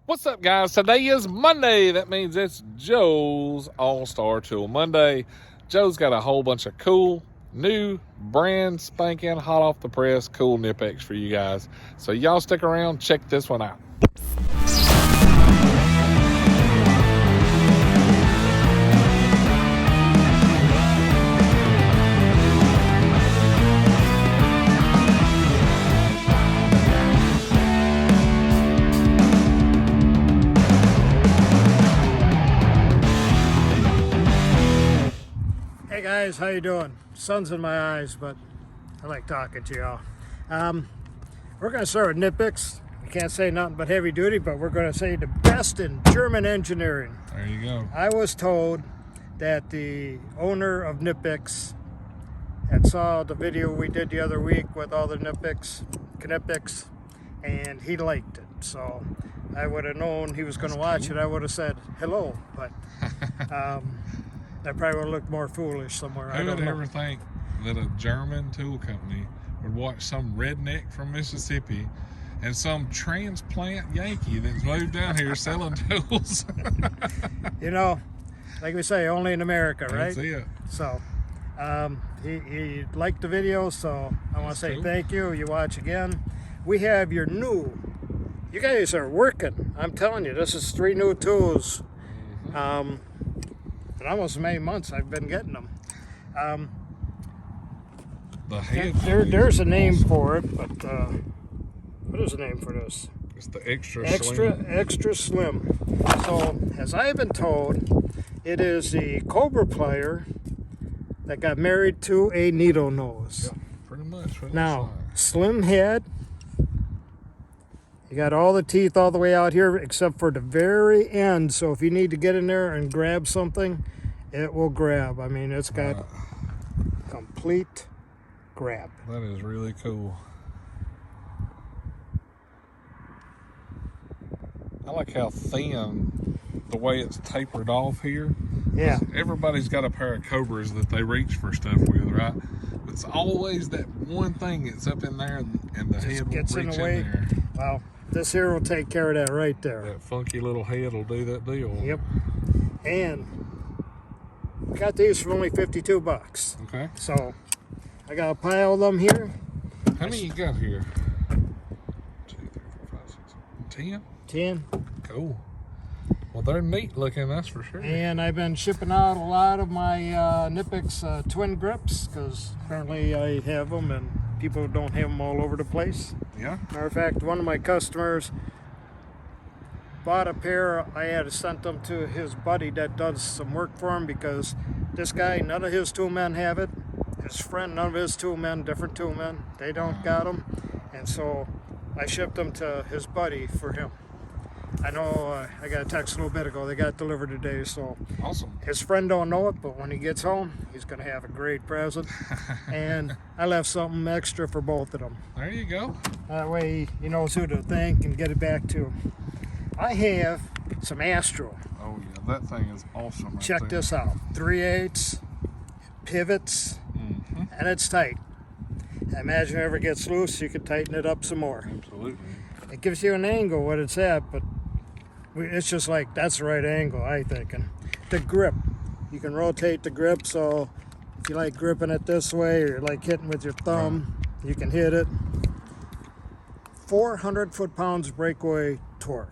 What's up, guys? Today is Monday. That means it's Joe's All-Star Tool Monday. Joe's got a whole bunch of cool, new, brand spanking, hot off the press, cool Knipex for you guys. So y'all stick around, check this one out. Hey guys, how you doing? Sun's in my eyes, but I like talking to y'all. We're going to start with Knipex. We can't say nothing but heavy duty, but we're going to say the best in German engineering. There you go. I was told that the owner of Knipex had saw the video we did the other week with all the Knipex, and he liked it. So I would have known he was going to watch it. I would have said hello, but I probably would have looked more foolish somewhere. Who would ever think that a German tool company would watch some redneck from Mississippi and some transplant Yankee that's moved down here selling tools? You know, like we say, only in America, right? That's it. So he liked the video, so I want to say cool. Thank you. You watch again. We have your new, you guys are working. I'm telling you, this is 3 new tools. In almost many months I've been getting them. The head. There's a name for it, but what is the name for this? It's the extra slim. So, as I've been told, it is the Cobra plier that got married to a needle nose. Yeah, pretty much. Now, slim head. You got all the teeth all the way out here except for the very end. So if you need to get in there and grab something, it will grab. I mean, it's got complete grab. That is really cool. I like how thin, the way it's tapered off here. Yeah. Everybody's got a pair of Cobras that they reach for stuff with, right? It's always that one thing that's up in there and the head gets will reach in the way. there. Well, this here will take care of that right there. That funky little head will do that deal. Yep. And we got these for only 52 bucks. Okay. So I got a pile of them here. How many you got here? 2, 3, 4, 5, 6, 10? 10. Cool. Well, they're neat looking, that's for sure. And I've been shipping out a lot of my Knipex twin grips because apparently I have them and people don't have them all over the place. Yeah. Matter of fact, one of my customers bought a pair. I had sent them to his buddy that does some work for him because this guy, none of his tool men have it. His friend, none of his tool men, different tool men, they don't got them. And so I shipped them to his buddy for him. I know I got a text a little bit ago. They got delivered today, so Awesome. his friend don't know it, but when he gets home, he's going to have a great present. And I left something extra for both of them. There you go. That way he knows who to thank and get it back to. I have some Astro. Oh yeah, that thing is awesome. Right Check there. this out. 3/8 pivots, and it's tight. I imagine if it ever gets loose, you can tighten it up some more. Absolutely. It gives you an angle what it's at, but it's just like that's the right angle, I think. And the grip, you can rotate the grip, so if you like gripping it this way or you like hitting with your thumb, you can hit it. 400 foot-pounds breakaway torque.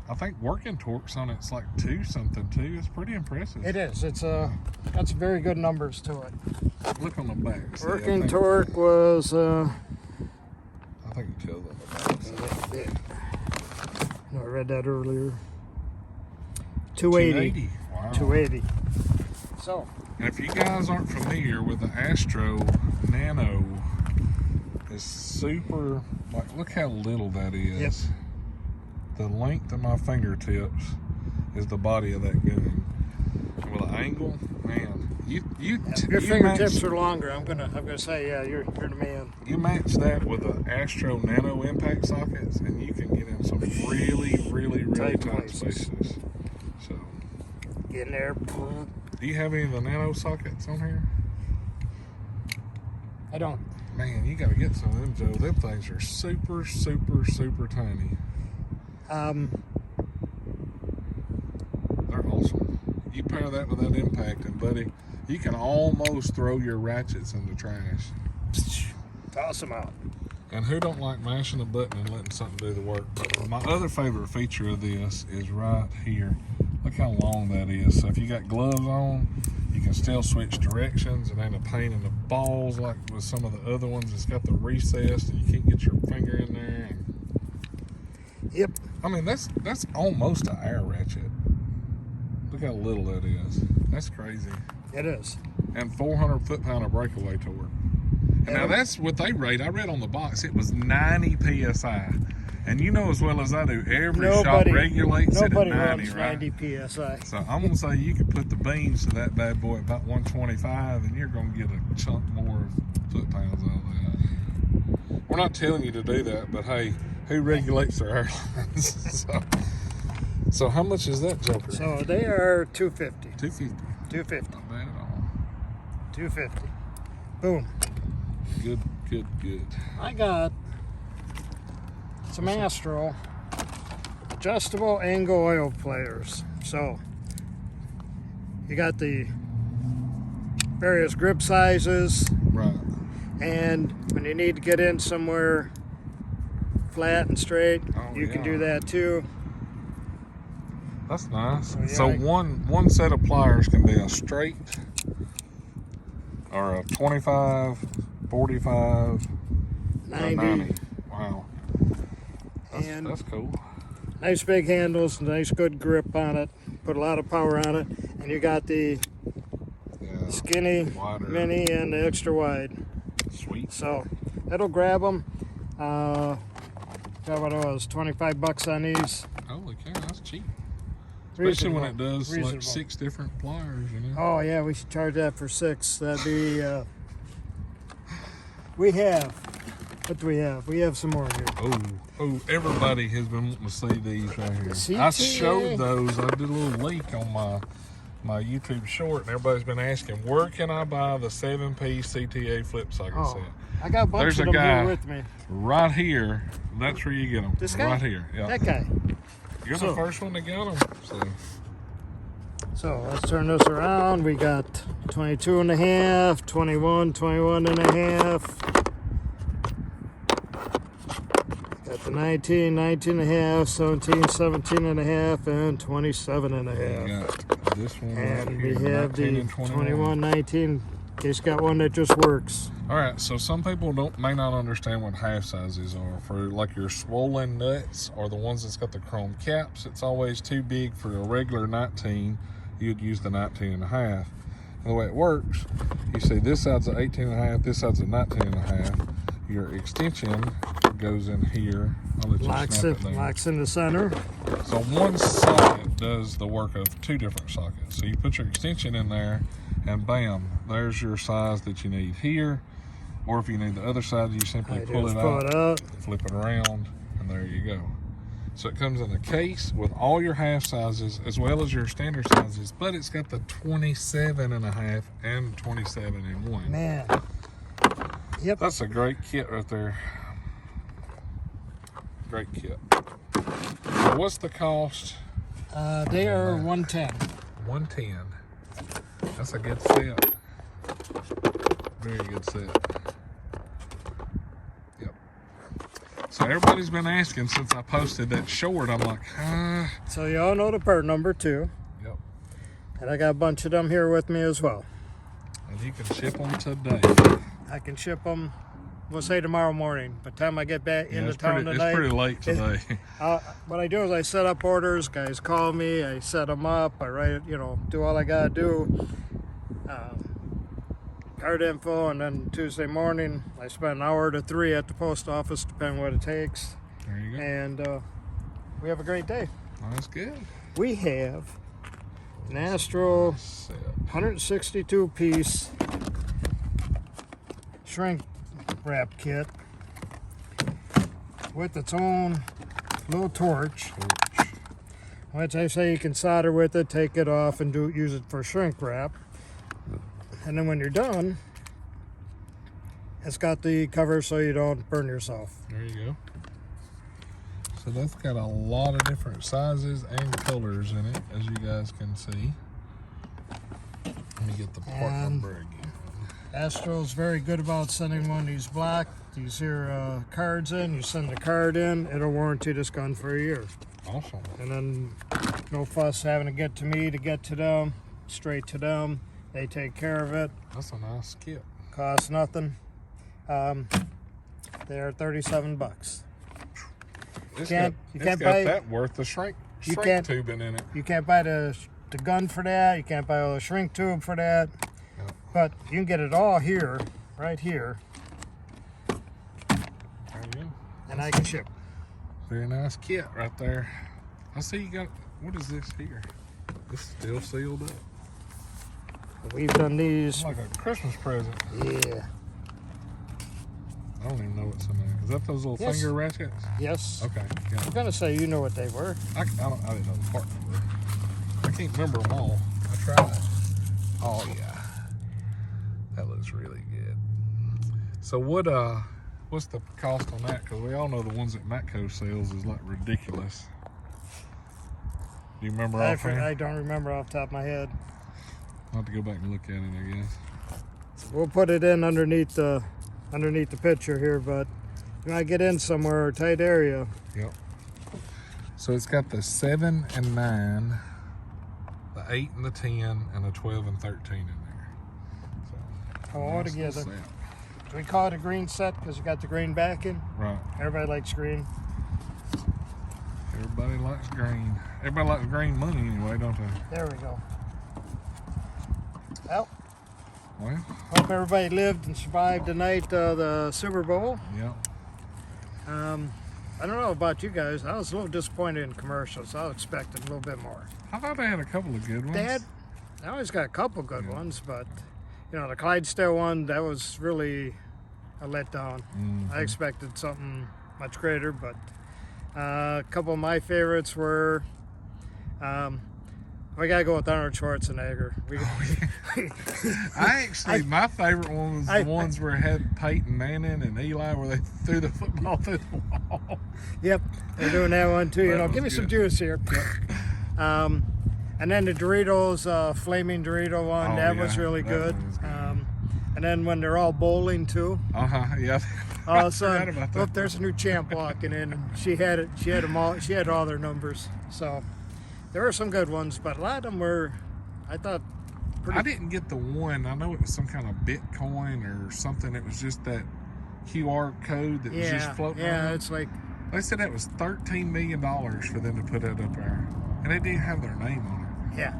I think working torque's on it's like 2 something too. It's pretty impressive. It is. That's very good numbers to it. Look on the back. See, Working torque was I think it tells on the back. no, I read that earlier. 280. Wow. 280. So, And if you guys aren't familiar with the Astro Nano, it's super, like, look how little that is. Yep. The length of my fingertips is the body of that gun. And with an angle, man, your fingertips are longer. I'm gonna say, yeah, you're the man. You match that with the Astro Nano impact sockets, and you can get in some really tight spaces. So, Get in there. do you have any of the Nano sockets on here? I don't. Man, you gotta get some of them, Joe. Them things are super tiny. You pair that with that impact, and buddy, you can almost throw your ratchets in the trash. Toss them out. And who don't like mashing a button and letting something do the work? But my other favorite feature of this is right here. Look how long that is. So if you got gloves on, you can still switch directions. It ain't a pain in the balls like with some of the other ones. It's got the recess, and you can't get your finger in there. And, Yep. I mean, that's almost an air ratchet. Look how little that is. That's crazy. It is. And 400 foot-pound of breakaway torque. And now that's what they rate. I read on the box it was 90 psi. And you know as well as I do, every shop regulates it at 90, runs right? 90 psi. So I'm going to say you could put the beams to that bad boy at about 125, and you're going to get a chunk more of foot-pounds out of that. We're not telling you to do that, but hey, who regulates their airlines? So how much is that joker? So they are $250. $250. $250. Not bad at all. $250. Boom. Good. I got some Astro adjustable angle oil pliers. So you got the various grip sizes, Right. and when you need to get in somewhere flat and straight, you can do that too. That's nice. So, yeah, So one set of pliers can be a straight or a 25, 45, 90. Wow. And That's cool. nice big handles, nice good grip on it, put a lot of power on it, and you got the skinny, wider, mini, and the extra wide. Sweet. So that'll grab them. Got what it was, 25 bucks on these. Holy cow, that's cheap. Especially when it does Reasonable. like 6 different pliers, you know. Oh yeah, we should charge that for 6. That'd be. We have. What do we have? We have some more here. Oh! Everybody has been wanting to see these right here. CTA. I showed those. I did a little leak on my YouTube short, and everybody's been asking, where can I buy the 7-piece CTA flip socket set? I got a bunch There's of a them guy here with me. right here. That's where you get them. This guy? Right here. Yeah. That guy. You're the first one to get them. So let's turn this around. We got 22 and a half, 21, 21 and a half. Got the 19, 19 and a half, 17, 17 and a half, and 27 and a half. You got this one right And here, we have 19 the and 21, 19, in case you got one that just works. All right, so some people may not understand what half sizes are. For like your swollen nuts or the ones that's got the chrome caps, it's always too big for a regular 19. You'd use the 19 and a half. And the way it works, you see this side's an 18 and a half, this side's a 19 and a half. Your extension goes in here. I'll let you snap it down. Locks in the center. So one socket does the work of 2 different sockets. So you put your extension in there, and bam, there's your size that you need here. Or if you need the other side, you simply pull it out, flip it around, and there you go. So it comes in a case with all your half sizes as well as your standard sizes, but it's got the 27 and a half and 27 in one. Man. Yep. That's a great kit right there. Great kit. So what's the cost? They are 110. 110. That's a good set. Very good set. Yep. So everybody's been asking since I posted that short. I'm like, So you all know the part number too. Yep. And I got a bunch of them here with me as well. And you can ship them today. I can ship them, we'll say tomorrow morning. By the time I get back into town tonight. It's pretty late today. What I do is I set up orders. Guys call me. I set them up. I write, do all I gotta do. Card info, and then Tuesday morning I spend an hour to 3 at the post office, depending what it takes. There you go. And we have a great day. That's good. We have an Astro 162-piece shrink wrap kit with its own little torch, which I say you can solder with it, take it off, and use it for shrink wrap. And then when you're done, it's got the cover so you don't burn yourself. There you go. So that's got a lot of different sizes and colors in it, as you guys can see. Let me get the part And number again. Astro's very good about sending one of these these here cards in. You send the card in, it'll warranty this gun for a year. Awesome. And then no fuss having to get to me to get to them, straight to them. They take care of it. That's a nice kit. Costs nothing. They're 37 bucks. You can't buy that worth the shrink tubing in it. You can't buy the gun for that. You can't buy all the shrink tube for that. Yep. But you can get it all here, right here, There you go. and I can ship. Very nice kit right there. I see you got, what is this here? This is still sealed up. We've done these. It's like a Christmas present. Yeah. I don't even know what's in there. Is that those little Yes. finger ratchets? Yes. Okay. Yeah. I'm gonna say you know what they were. I didn't know the part number. I can't remember them all. I tried. Oh yeah. That looks really good. So what's the cost on that? Because we all know the ones that Matco sells is like ridiculous. Do you remember offhand? I don't remember off the top of my head. I'll have to go back and look at it, I guess. We'll put it in underneath the picture here, but you want to get in somewhere, a tight area. Yep. So it's got the 7 and 9, the 8 and the 10, and the 12 and 13 in there. So, All nice together. little set. We call it a green set because you got the green backing. Right. Everybody likes green. Everybody likes green. Everybody likes green money anyway, don't they? There we go. Well, Well, hope everybody lived and survived the night of the Super Bowl. yeah. I don't know about you guys. I was a little disappointed in commercials. I was expecting a little bit more. I thought they had a couple of good ones. They always got a couple good Yeah. ones, but you know, the Clydesdale one, that was really a letdown. Mhm. I expected something much greater, but a couple of my favorites were, we gotta go with Arnold Schwarzenegger. My favorite one was the ones where it had Peyton Manning and Eli where they threw the football through the wall. Yep, they're doing that one too. You That know, was give me some good. juice here. And then the Doritos, flaming Dorito one, Oh, that yeah, was really that good. one was good. And then when they're all bowling too. Yeah. All of a I sudden, forgot about that. look, there's a new champ walking in, and she had it. She had them all. She had all their numbers. So there were some good ones, but a lot of them were, I thought, pretty. I didn't get the one. I know it was some kind of Bitcoin or something. It was just that QR code that was just floating Yeah, around. it's like, They said that was $13 million for them to put that up there. And they didn't have their name on yeah.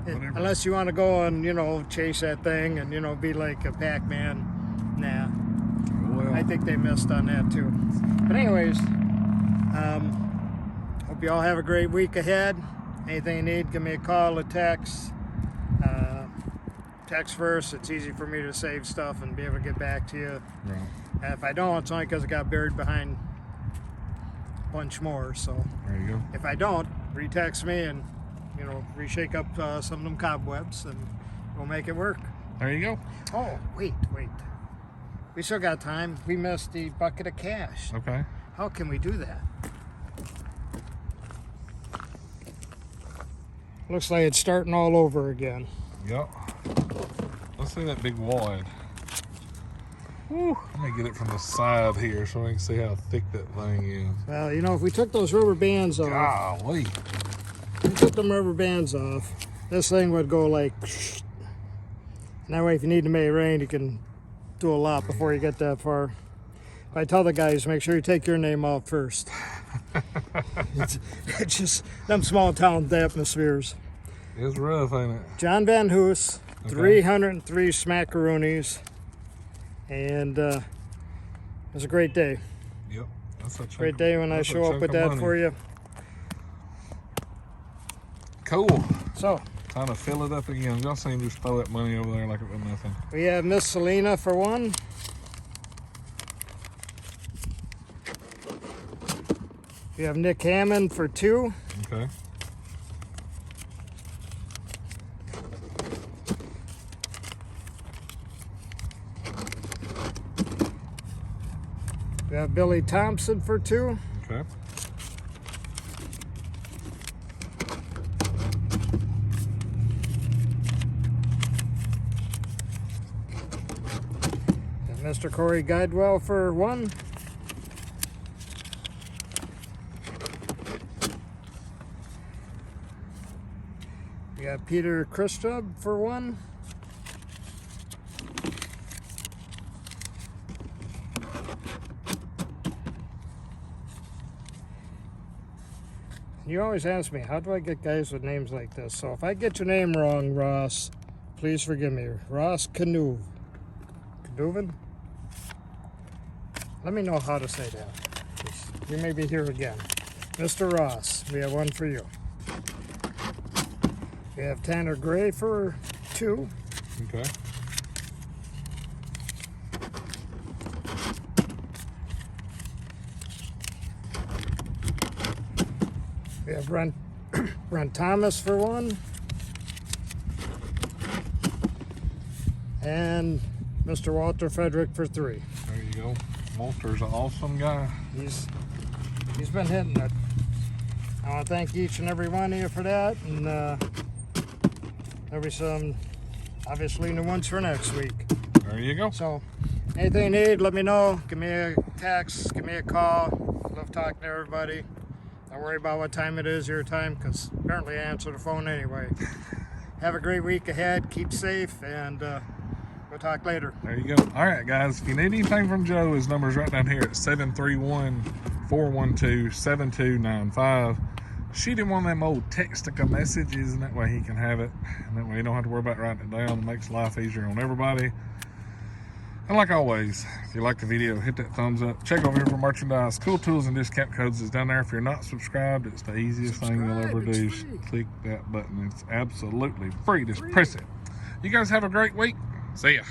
Whatever. Unless you want to go and chase that thing and be like a Pac-Man, nah. it. Well, I think they missed on that too. But anyways, hope you all have a great week ahead. Anything you need, give me a call, a text. Text first. It's easy for me to save stuff and be able to get back to you. right. And if I don't, it's only because it got buried behind a bunch more. So There you go. if I don't, retext me and reshake up some of them cobwebs and we'll make it work. There you go. Oh, wait. We still got time. We missed the bucket of cash. Okay. How can we do that? Looks like it's starting all over again. Yep. Let's see that big wad. Whew. Let me get it from the side here so we can see how thick that thing is. Well, if we took those rubber bands off, Golly. if we took them rubber bands off, this thing would go like, and that way if you need to make it rain, you can do a lot before you get that far. I tell the guys, make sure you take your name off first. it's just them small town atmospheres. It's rough, ain't it? John Van Hoos, Okay. 303 smackaroonies, and it was a great day. Yep. That's a chunk Great day when I that's a show up chunk with of that money. for you. Cool. So, Time to fill it up again. Y'all seen just throw that money over there like it was nothing. we have Miss Selena for one. We have Nick Hammond for two. Okay. We have Billy Thompson for two. Okay. Mr. Corey Guidewell for 1. We got Peter Christub for 1. You always ask me, how do I get guys with names like this? So if I get your name wrong, Ross, please forgive me. Ross Canoe. Cadovan? Let me know how to say that. You may be here again. Mr. Ross, we have 1 for you. We have Tanner Gray for 2. Okay. We have Brent Thomas for 1. And Mr. Walter Frederick for 3. There you go. Walter's an awesome guy. He's been hitting it. I want to thank each and every one of you for that, and there'll be some obviously new ones for next week. There you go. So anything you need, let me know. Give me a text, give me a call. Love talking to everybody. Don't worry about what time it is your time, because apparently I answer the phone anyway. Have a great week ahead. Keep safe, and we'll talk later. There you go. All right, guys. If you need anything from Joe, his number's right down here at 731-412-7295. Shoot him one of them old Textica messages, and that way he can have it. And that way you don't have to worry about writing it down. It makes life easier on everybody. And like always, if you like the video, hit that thumbs up. Check over here for merchandise. Cool tools and discount codes is down there. If you're not subscribed, it's the easiest thing you'll ever do. Click that button. It's absolutely free. Just press it. You guys have a great week. See ya.